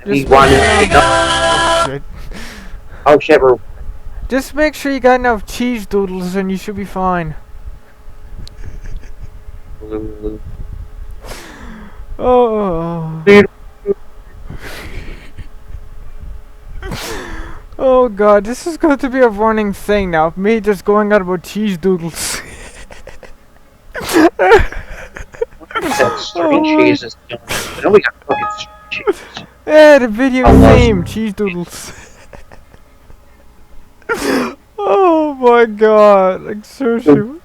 Just He's winding. oh shit. Oh shit, we're. Just make sure you got enough cheese doodles and you should be fine. Oh. Oh god, this is going to be a running thing now. Me just going out about cheese doodles. That string cheese is doing. I know we got fucking string cheese. Yeah, the video I theme, cheese doodles. Oh my god, like seriously.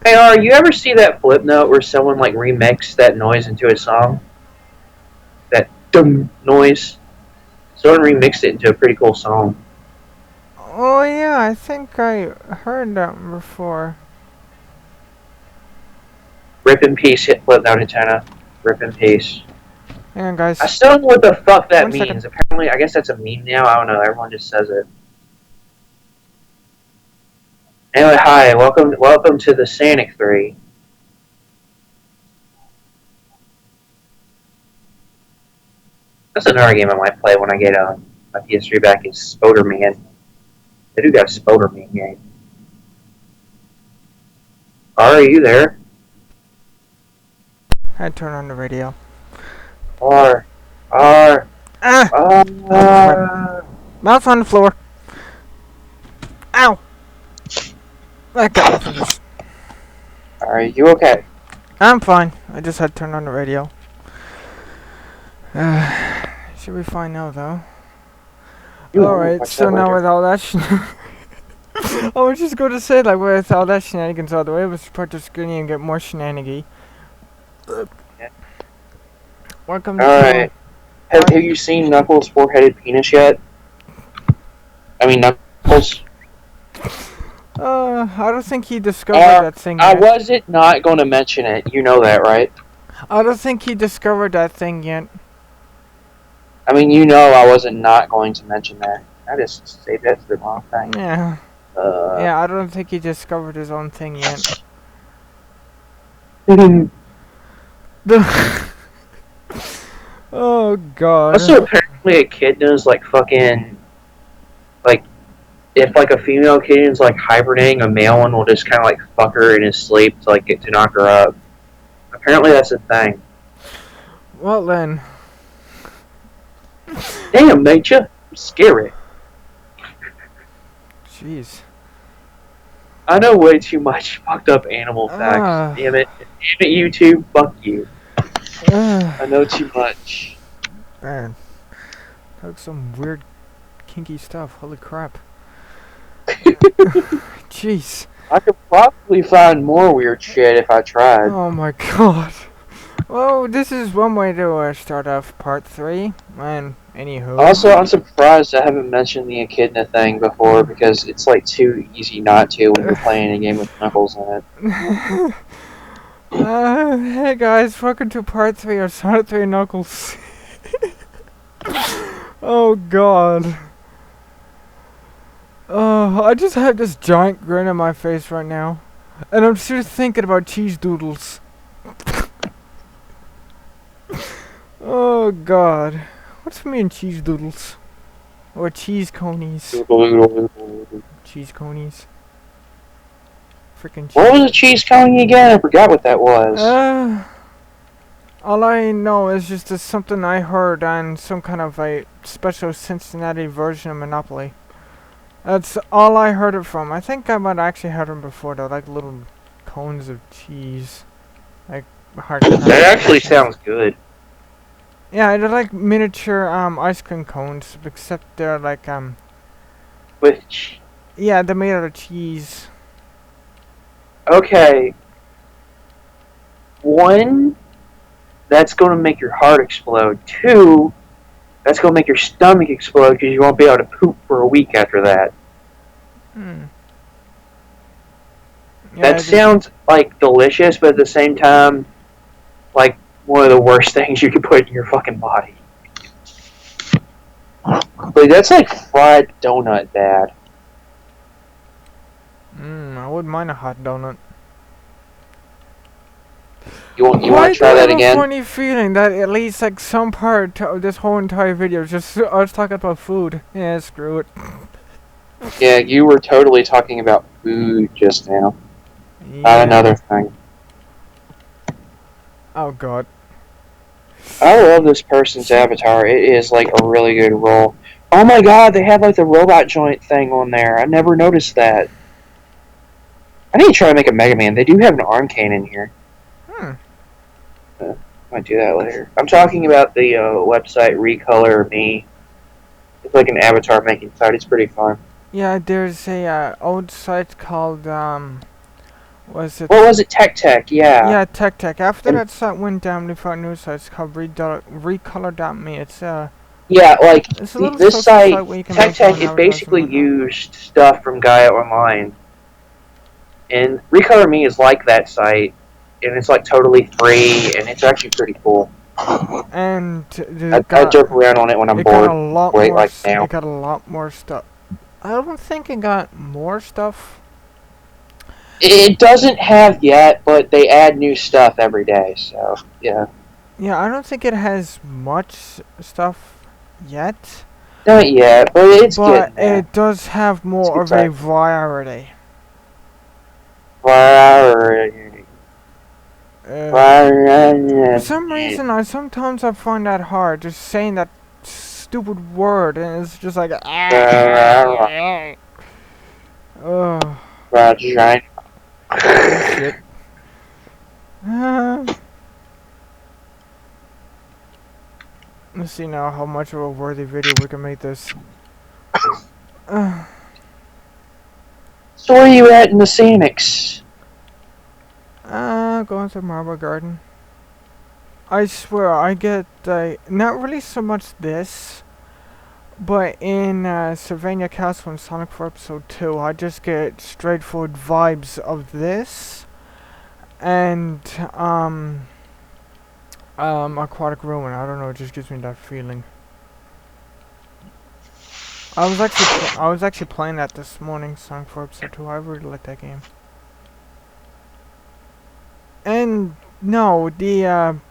Hey, you ever see that flip note where someone like remixed that noise into a song? That dum noise. Someone remixed it into a pretty cool song. Oh yeah, I think I heard that before. Rip in peace, hit flip note antenna. Rip in peace. Hang on, guys. I still don't know what the fuck that 1 second. means. Apparently, I guess that's a meme now. I don't know. Everyone just says it. Anyway, hi. Welcome to the Sonic 3. That's another game I might play when I get my PS3 back is Spoderman. They do got a Spoderman game. Are you there? I'd turn on the radio. R. Ah! Mouth on the floor. Ow! That got me for this. Are you okay? I'm fine. I just had to turn on the radio. Should be fine now, though. Alright, so now with all that I was just going to say, like, with all that shenanigans out of the way, let's support the screen and get more shenanigy. Yeah. Welcome to... Alright. Have you seen Knuckles' four-headed penis yet? I mean, Knuckles. I don't think he discovered that thing yet. I wasn't not going to mention it. You know that, right? I don't think he discovered that thing yet. I mean, you know I wasn't not going to mention that. I just saved that for the wrong thing. Yeah. Yeah, I don't think he discovered his own thing yet. Oh god. Also, apparently a kidna's like fucking... Like, if like a female kidna's like hibernating, a male one will just kind of like fuck her in his sleep to like get to knock her up. Apparently that's a thing. Well then. Damn, nature. Scary. Jeez. I know way too much fucked up animal facts. Damn it. Damn it, YouTube. Fuck you. I know too much. Man. That's some weird, kinky stuff. Holy crap. Jeez. I could probably find more weird shit if I tried. Oh my god. Well, this is one way to start off part 3. And anywho. Also, I'm surprised I haven't mentioned the echidna thing before because it's like too easy not to when you're playing a game with Knuckles in it. Hey guys, welcome to part 3 of Sonic 3 Knuckles. Oh god. Oh, I just have this giant grin on my face right now. And I'm still thinking about cheese doodles. Oh god. What's me and cheese doodles? Or cheese conies? Cheese conies. Freaking cheese. What was a cheese coney again? I forgot what that was. All I know is just something I heard on some kind of a special Cincinnati version of Monopoly. That's all I heard it from. I think I might actually heard them before though, like little cones of cheese. Like hard. That actually sounds good. Yeah, they're like miniature ice cream cones, except they're like Which? yeah, they're made out of cheese. Okay. One, that's going to make your heart explode. Two, that's going to make your stomach explode because you won't be able to poop for a week after that. Hmm. Yeah, That sounds like delicious, but at the same time, like one of the worst things you could put in your fucking body. But that's like fried donut bad. I wouldn't mind a hot donut. You Why want to do I try that have a again? funny feeling that at least like some part of this whole entire video just I was talking about food. Yeah, screw it. Yeah, you were totally talking about food just now. Not Yeah. another thing. Oh god. I love this person's avatar. It is like a really good role. Oh my god, they have like the robot joint thing on there. I never noticed that. I need to try to make a Mega Man. They do have an arm cannon here. Hmm. Might do that later. I'm talking about the website Recolor Me. It's like an avatar making site. It's pretty fun. Yeah, there's a old site called was it? What was it? Tech Tech, yeah. Yeah, Tech Tech. After And that site went down, they found a new site. It's called Recolor.me. yeah, like It's a little this social site, site where you can Tech make your own Tech, it avatars and basically whatnot. used stuff from Gaia Online. And Recolor Me is like that site, and it's like totally free, and it's actually pretty cool. And I derp around on it when I'm it got a bored. lot Wait, more. like now. It got a lot more stuff. I don't think it got more stuff. It doesn't have yet, but they add new stuff every day, so yeah. Yeah, I don't think it has much stuff yet, Not yet, but it's but getting there. it does have It's more good of a time. variety. For some reason, I sometimes find that hard just saying that stupid word, and it's just like oh, oh shit. Let's see now how much of a worthy video we can make this. So where are you at in the scenics? Going to Marble Garden. I swear, I get not really so much this, but in Sylvania Castle in Sonic 4 Episode 2, I just get straightforward vibes of this and Aquatic Ruin. I don't know, it just gives me that feeling. I was actually playing that this morning, Sonic 4 Episode 2. I really like that game. And no, the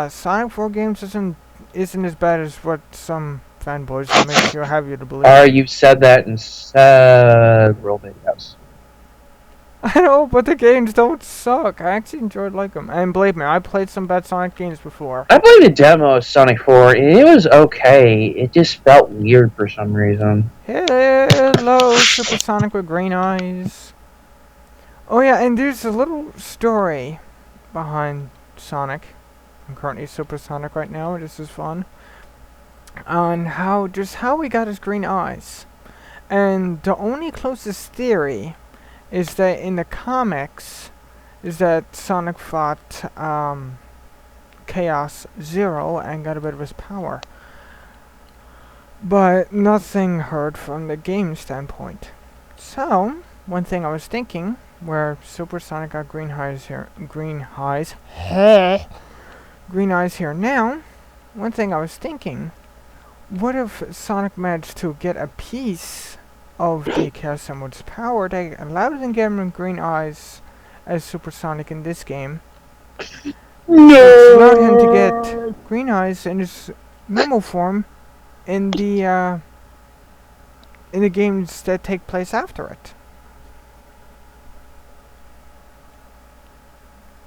Sonic 4 games isn't as bad as what some fanboys make you have you to believe. You've said that in several videos. I know, but the games don't suck. I actually enjoyed like them. And believe me, I played some bad Sonic games before. I played a demo of Sonic 4, and it was okay. It just felt weird for some reason. Hello, Supersonic with green eyes. Oh yeah, and there's a little story behind Sonic. I'm currently Supersonic right now. This is fun. On how he got his green eyes. And the only closest theory is that in the comics is that Sonic fought Chaos Zero and got a bit of his power. But nothing heard from the game standpoint. So, one thing I was thinking, where Super Sonic got green eyes here now, one thing I was thinking, what if Sonic managed to get a piece of the Chaos Emerald's power that allowed him to get him green eyes as Super Sonic in this game? No! Allowed him to get green eyes in his normal form in the games that take place after it.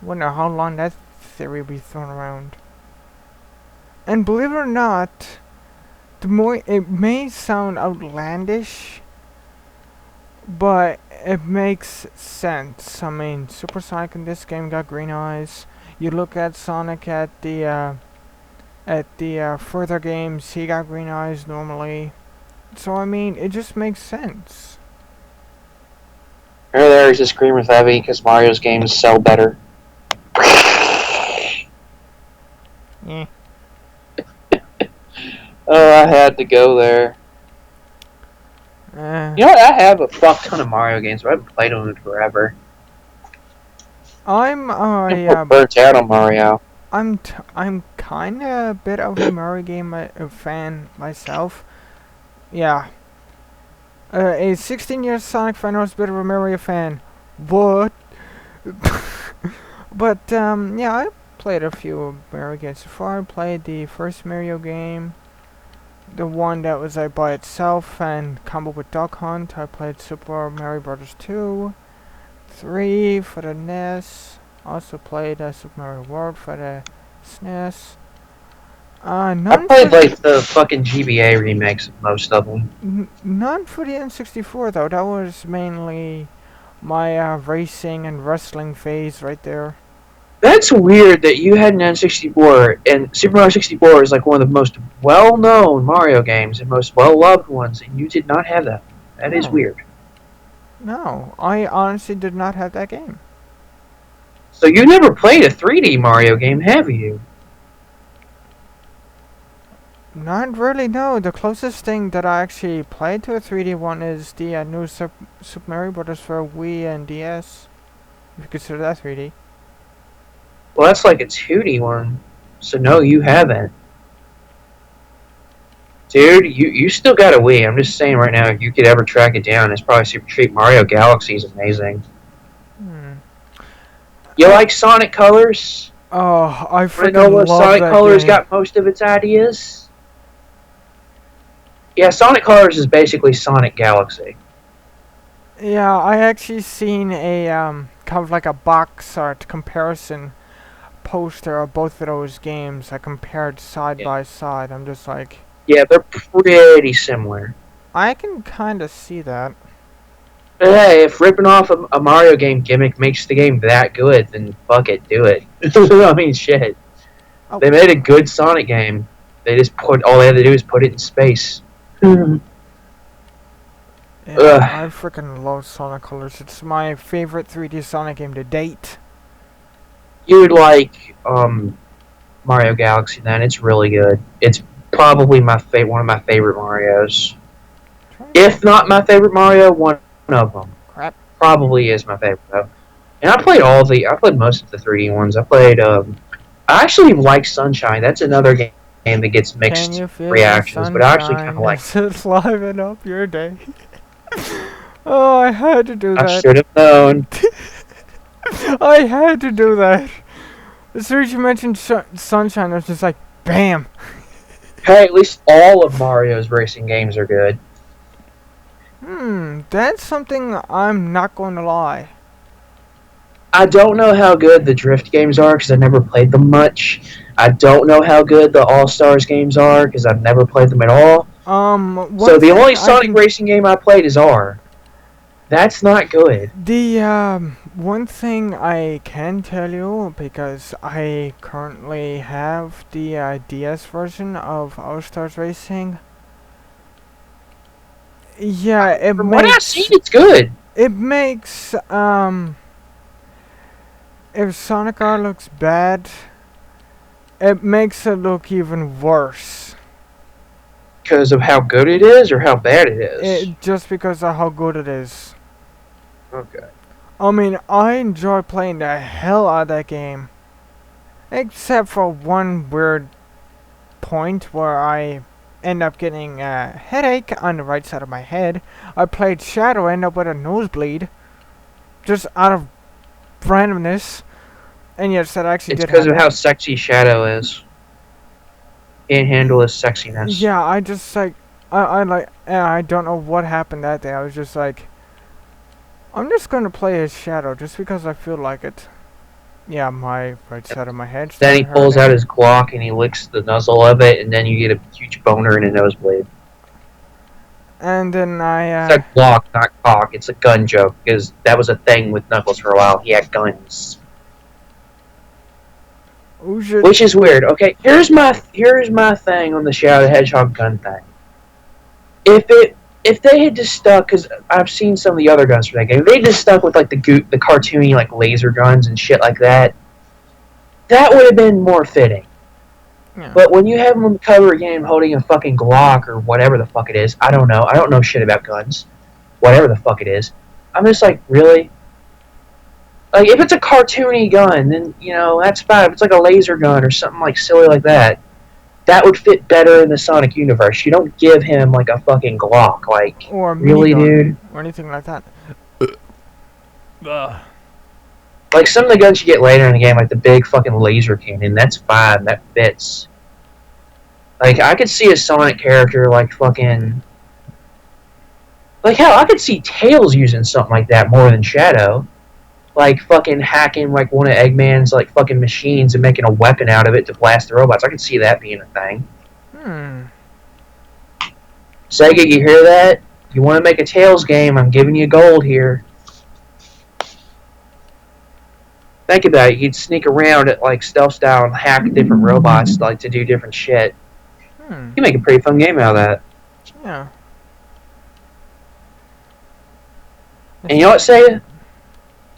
Wonder how long that theory will be thrown around. And believe it or not, the more it may sound outlandish, but it makes sense. I mean, Super Sonic in this game got green eyes. You look at Sonic at the further games, he got green eyes normally. So I mean, it just makes sense. There is a Screamer Heavy because Mario's games sell better. Yeah. Oh, I had to go there. You know what? I have a fuck ton of Mario games, but I haven't played them in forever. I'm burnt out on Mario. I'm kinda a bit of a Mario game fan myself. Yeah. A 16-year Sonic fan, I was a bit of a Mario fan. What? But yeah, I played a few Mario games so far. I played the first Mario game, the one that was like by itself and combo with Duck Hunt. I played Super Mario Brothers 2, 3 for the NES. Also played Super Mario World for the SNES. I None played for like the fucking GBA remakes of most of them. none for the N64 though. That was mainly my racing and wrestling phase right there. That's weird that you had an N64 and Super Mario 64 is like one of the most well-known Mario games and most well-loved ones, and you did not have that. That is No, weird. no, I honestly did not have that game. So you never played a 3D Mario game, have you? Not really, no. The closest thing that I actually played to a 3D one is the new Super Mario Brothers for Wii and DS. If you consider that 3D. Well, that's like a 2D one. So no, you haven't. Dude, you still got a Wii. I'm just saying right now, if you could ever track it down, it's probably super cheap. Mario Galaxy is amazing. Hmm. You like Sonic Colors? Oh, I Want to know freaking where love Sonic that Colors game. got most of its ideas? Yeah, Sonic Colors is basically Sonic Galaxy. Yeah, I actually seen a kind of like a box art comparison poster of both of those games. I compared side Yeah, by side. I'm just like, yeah, they're pretty similar. I can kind of see that. But hey, if ripping off a Mario game gimmick makes the game that good, then fuck it, do it. I mean, shit. Oh, They made a good Sonic game. They just put all they had to do is put it in space. Ugh. yeah, I freaking love Sonic Colors. It's my favorite 3D Sonic game to date. You would like Mario Galaxy then. It's really good. It's probably one of my favorite Marios. If not my favorite Mario, one of them. Crap. Probably is my favorite though. And I played most of the 3D ones. I actually like Sunshine. That's another game that gets Can mixed you feel the reactions, but I actually kind sunshine of like. as it liven up your day? Oh, I had to do I that. should have known. I had to do that. As soon as you mentioned sunshine, I was just like, bam. Hey, at least all of Mario's racing games are good. That's something I'm not going to lie. I don't know how good the Drift games are because I never played them much. I don't know how good the All Stars games are because I've never played them at all. So One the only thing I Sonic can racing game I played is R. That's not good. The one thing I can tell you, because I currently have the DS version of All Stars Racing. Yeah, From what I've seen, it's good. it makes if Sonic R looks bad, it makes it look even worse. Because of how good it is or how bad it is? Just because of how good it is. Okay. I mean, I enjoy playing the hell out of that game. Except for one weird point where I end up getting a headache on the right side of my head. I played Shadow, end up with a nosebleed. Just out of randomness. And yes, that actually It's did because of happen. how sexy Shadow is. Can't handle his sexiness. Yeah, I just like, I don't know what happened that day. I was just like, I'm just gonna play as Shadow just because I feel like it. Yeah, my right side of my head Then he started pulls out hurting. his Glock and he licks the muzzle of it, and then you get a huge boner and a nosebleed. And then It's a Glock, not cock. It's a gun joke because that was a thing with Knuckles for a while. He had guns, which is weird. Okay, here's my thing on the Shadow the Hedgehog gun thing. If they had just stuck, because I've seen some of the other guns from that game, if they just stuck with like the cartoony like laser guns and shit like that, that would have been more fitting. Yeah. But when you have him on the cover of a game holding a fucking Glock or whatever the fuck it is, I don't know. I don't know shit about guns. Whatever the fuck it is. I'm just like, really? Like, if it's a cartoony gun, then, you know, that's fine. If it's like a laser gun or something like silly like that, that would fit better in the Sonic universe. You don't give him like a fucking Glock. Like, Or a really, minigun, dude? or anything like that. Like some of the guns you get later in the game, like the big fucking laser cannon, that's fine. That fits. Like I could see a Sonic character like fucking. Like hell, I could see Tails using something like that more than Shadow. Like fucking hacking like one of Eggman's like fucking machines and making a weapon out of it to blast the robots. I could see that being a thing. Sega, you hear that? You want to make a Tails game? I'm giving you gold here. Think about it. You'd sneak around at like stealth style and hack different robots like to do different shit. You make a pretty fun game out of that. Yeah. And you know what, Sega?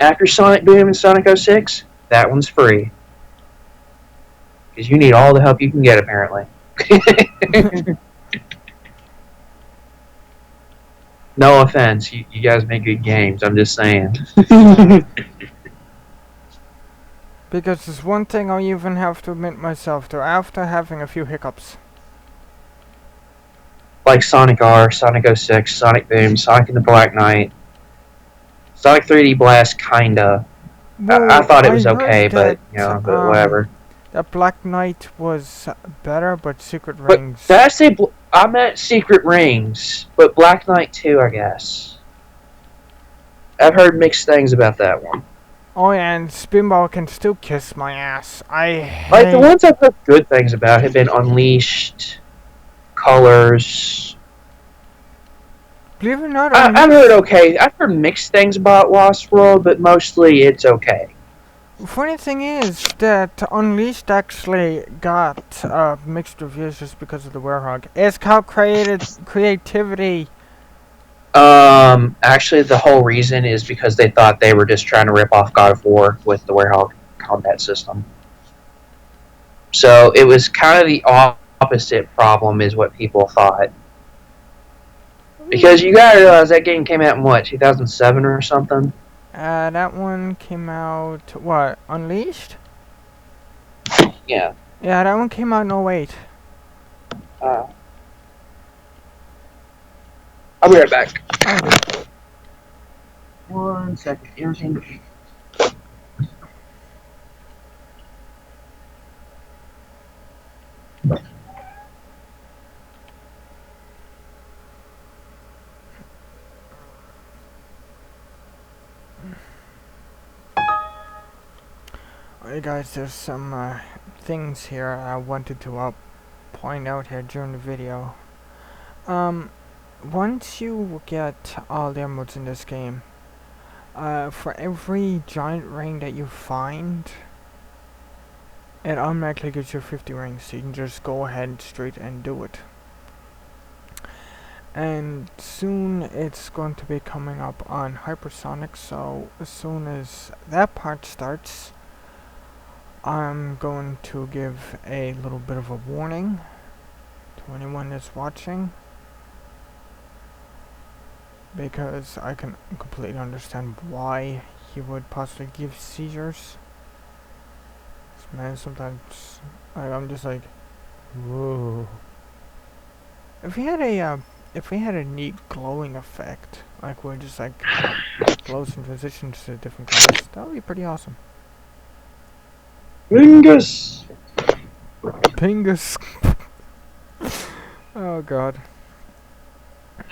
After Sonic Boom and Sonic 06, that one's free. Because you need all the help you can get, apparently. No offense, you guys make good games, I'm just saying. Because there's one thing I even have to admit myself to after having a few hiccups. Like Sonic R, Sonic 06, Sonic Boom, Sonic and the Black Knight, Sonic 3D Blast, kinda. Well, I thought it was I okay, heard but, that, but whatever. That Black Knight was better, but Secret But Rings... did I say... I meant Secret Rings, but Black Knight 2, I guess. I've heard mixed things about that one. Oh yeah, and Spinball can still kiss my ass. Like, the ones I've heard good things about have been Unleashed, Colors... Believe it or not, I've heard okay. I've heard mixed things about Lost World, but mostly it's okay. Funny thing is that Unleashed actually got mixed reviews just because of the Werehog. It's called creativity. Actually, the whole reason is because they thought they were just trying to rip off God of War with the Werehog combat system. So it was kind of the opposite problem, is what people thought. Because you gotta realize that game came out in what, 2007 or something? That one came out, what, Unleashed? Yeah. Yeah, that one came out in 08. I'll be right back. Okay. 1 second. Everything. Hey guys, there's some things here I wanted to point out here during the video. Once you get all the emeralds in this game, for every giant ring that you find, it automatically gives you 50 rings, so you can just go ahead straight and do it. And soon it's going to be coming up on Hypersonic, so as soon as that part starts, I'm going to give a little bit of a warning to anyone that's watching, because I can completely understand why he would possibly give seizures. Man, sometimes I'm just like, whoa. If we had a neat glowing effect, like where it just like glows and transitions to different colors, that would be pretty awesome. Pingus! Pingus. Oh god.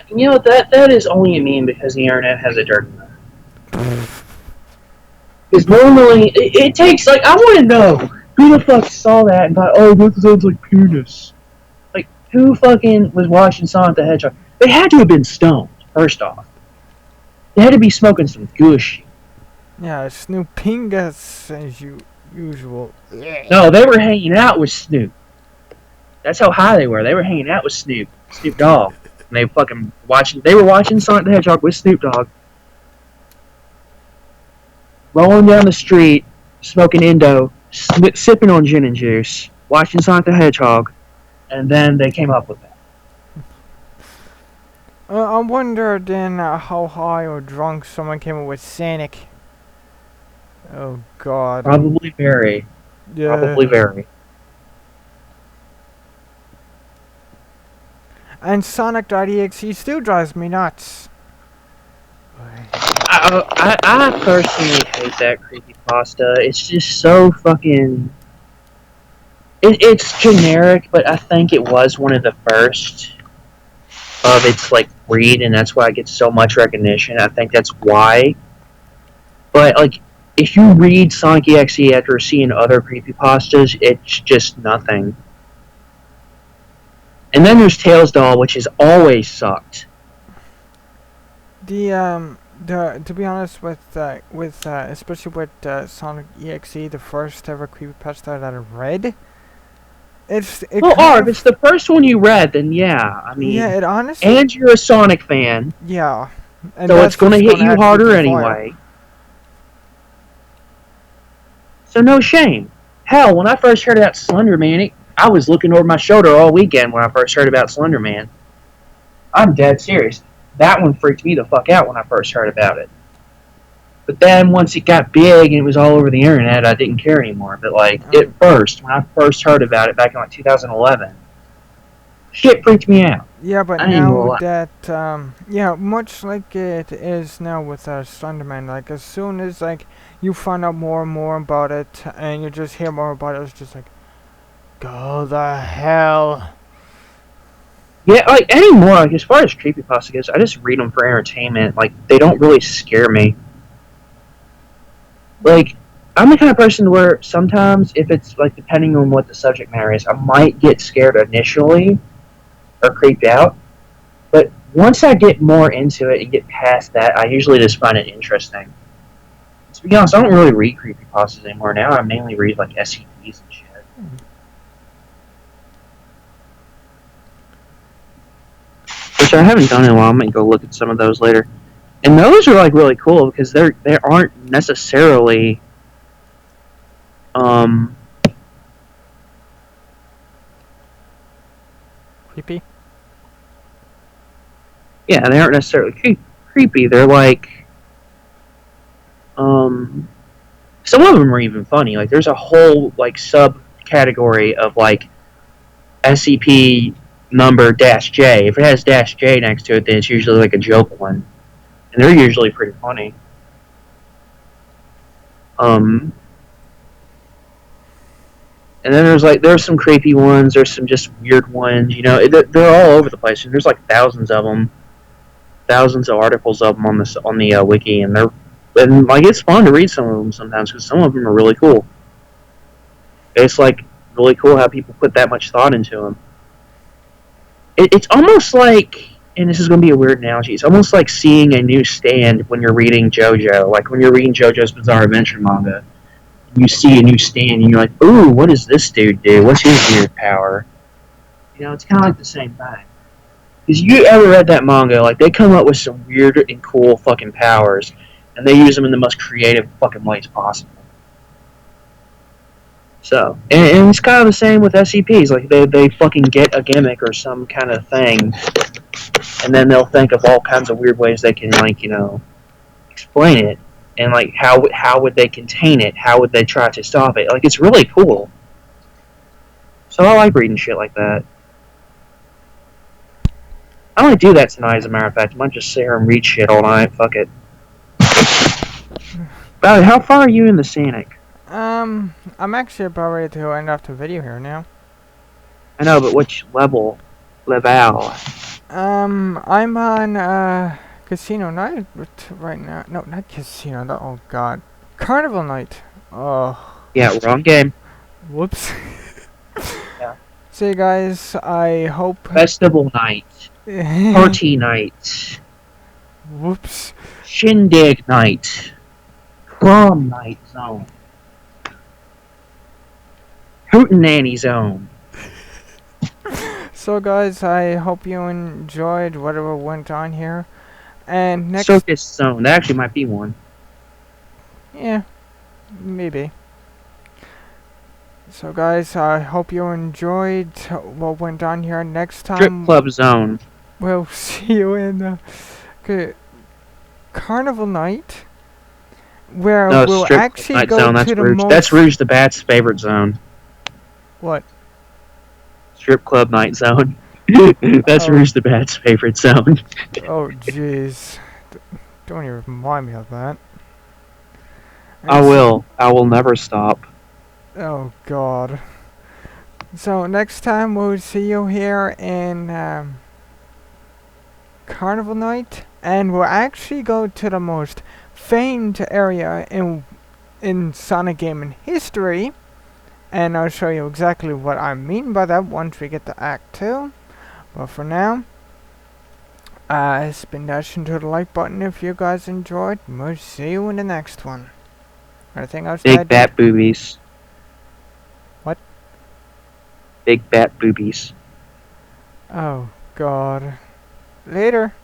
You know, that is only a meme because the internet has a dirty mouth. Because normally, it takes, like, I want to know who the fuck saw that and thought, oh, this sounds like penis. Like, who fucking was watching Sonic the Hedgehog? They had to have been stoned, first off. They had to be smoking some gush. Yeah, Snoop Pingus as usual. No, they were hanging out with Snoop. That's how high they were. They were hanging out with Snoop Dogg. And they were watching Sonic the Hedgehog with Snoop Dogg. Rolling down the street, smoking Indo, sipping on gin and juice, watching Sonic the Hedgehog, and then they came up with that. I wonder then how high or drunk someone came up with Sonic. Oh god. Probably very. Yeah. Probably very. And Sonic.exe still drives me nuts. I personally hate that creepypasta. It's just so fucking. It's generic, but I think it was one of the first of its like breed, and that's why it gets so much recognition. I think that's why. But like, if you read Sonic EXE after seeing other creepypastas, it's just nothing. And then there's Tails Doll, which has always sucked. The to be honest with especially with Sonic EXE, the first ever creepypasta that I read, Well, Arv, it's the first one you read, then yeah. I mean, yeah, it honestly, and you're a Sonic fan, yeah, and so it's that's going to what's hit gonna you add harder fuel to the fire. anyway. So no shame. Hell, when I first heard about Slender Man, I was looking over my shoulder all weekend when I first heard about Slender Man. I'm dead serious. That one freaked me the fuck out when I first heard about it. But then once it got big and it was all over the internet, I didn't care anymore. But like at first, when I first heard about it back in like 2011, shit freaked me out. Yeah, but I didn't now know that yeah, much like it is now with Slenderman, like as soon as like you find out more and more about it, and you just hear more about it, it's just like, go the hell. Yeah, like anymore. Like as far as creepypasta goes, I just read them for entertainment. Like they don't really scare me. Like I'm the kind of person where sometimes if it's like depending on what the subject matter is, I might get scared initially or creeped out. But once I get more into it and get past that, I usually just find it interesting. To be honest, I don't really read creepypastas anymore. Now I mainly read like SCPs and shit. Which I haven't done in a while. I might go look at some of those later. And those are like really cool because they aren't necessarily Creepy. yeah, they aren't necessarily creepy. They're like some of them are even funny. Like there's a whole like subcategory of like SCP number dash J. If it has dash J next to it, then it's usually like a joke one, and they're usually pretty funny. And then there's some creepy ones. There's some just weird ones. You know, they're all over the place. And there's like thousands of them, thousands of articles of them on the wiki, and like it's fun to read some of them sometimes because some of them are really cool. It's like really cool how people put that much thought into them. It's almost like, and this is going to be a weird analogy, it's almost like seeing a new stand when you're reading JoJo. Like when you're reading JoJo's Bizarre Adventure manga, you see a new stand and you're like, ooh, what does this dude do? What's his weird power? You know, it's kind of like the same thing. Because you ever read that manga, like they come up with some weird and cool fucking powers, and they use them in the most creative fucking ways possible. So, and it's kind of the same with SCPs. Like they fucking get a gimmick or some kind of thing, and then they'll think of all kinds of weird ways they can, like, you know, explain it, and like how would they contain it? How would they try to stop it? Like it's really cool. So I like reading shit like that. I might do that tonight, as a matter of fact. I might just sit here and read shit all night. Fuck it. But how far are you in the Sonic? I'm actually about ready to end off the video here now. I know, but which level? Level? I'm on Casino Night right now. No, not Casino. Oh God, Carnival Night. Oh. Yeah, wrong game. Whoops. Yeah. So you guys, I hope. Festival night. Party night. Whoops. Shindig night. Prom night zone. Hootenanny zone. So guys, I hope you enjoyed whatever went on here. And next Circus zone. That actually might be one. Yeah, maybe. So guys, I hope you enjoyed what went on here. Next time, Strip club zone. We'll see you in Carnival Night, where No, we'll strip actually night go zone. to That's the Rouge. most. That's Rouge the Bat's favorite zone. What? Strip club night zone. That's Rouge the Bat's favorite zone. Oh jeez. Don't even remind me of that. I And so, will. I will never stop. oh god. So next time we'll see you here in Carnival Night, and we'll actually go to the most famed area in Sonic gaming history, and I'll show you exactly what I mean by that once we get to Act 2. But for now, spin dash into the like button if you guys enjoyed. We'll see you in the next one. Anything else, Big Dad? bat boobies. What? Big bat boobies. Oh God. Later.